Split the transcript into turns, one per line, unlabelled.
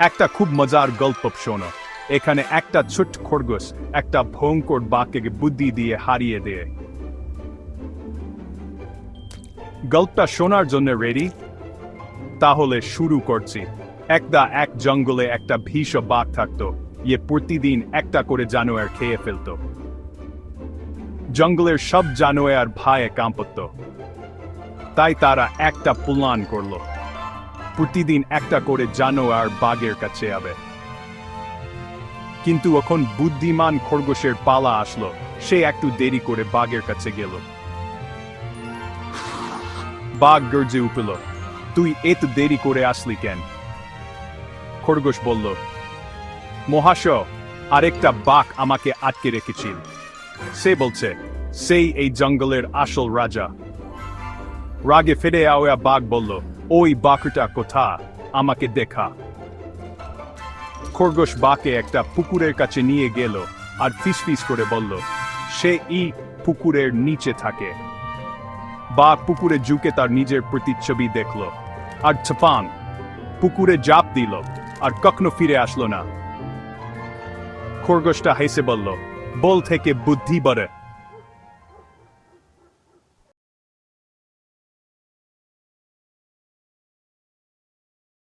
একটা খুব মজার গল্প শোনো। এখানে একটা ছোট্ট খরগোশ একটা ভয়ঙ্কর বাঘকে বুদ্ধি দিয়ে হারিয়ে দেয়। গল্পটা শোনার জন্য রেডি? তাহলে শুরু করছি। এক জঙ্গলে একটা ভীষণ বাঘ থাকতো। প্রতিদিন একটা করে জানোয়ার খেয়ে ফেলতো। জঙ্গলের সব জানোয়ার ভয়ে কাঁপত। তাই তারা একটা প্ল্যান করলো, প্রতিদিন একটা করে জানোয়ার বাঘের কাছে যাবে। কিন্তু এখন বুদ্ধিমান খরগোশের পালা আসলো। সে একটু দেরি করে বাঘের কাছে গেল। বাঘ গর্জে উঠল, তুই এত দেরি করে আসলি কেন? খরগোশ বলল, মহাশয়, আরেকটা বাঘ আমাকে আটকে রেখেছিল। সে বলছে সেই এই জঙ্গলের আসল রাজা। রাগে ফিরে আওয়া বাঘ বলল, ওই বাঘটা কোথা, আমাকে দেখা। খরগোশ বাঘকে একটা পুকুরের কাছে নিয়ে গেল আর ফিসফিস করে বলল, সে এই পুকুরের নিচে থাকে। বাঘ পুকুরে ঝুঁকে তার নিজের প্রতিচ্ছবি দেখল আর ছাপাং পুকুরে জাপ দিল আর কখনো ফিরে আসলো না। খরগোশটা হেসে বলল, বল থেকে বুদ্ধি বাড়ে।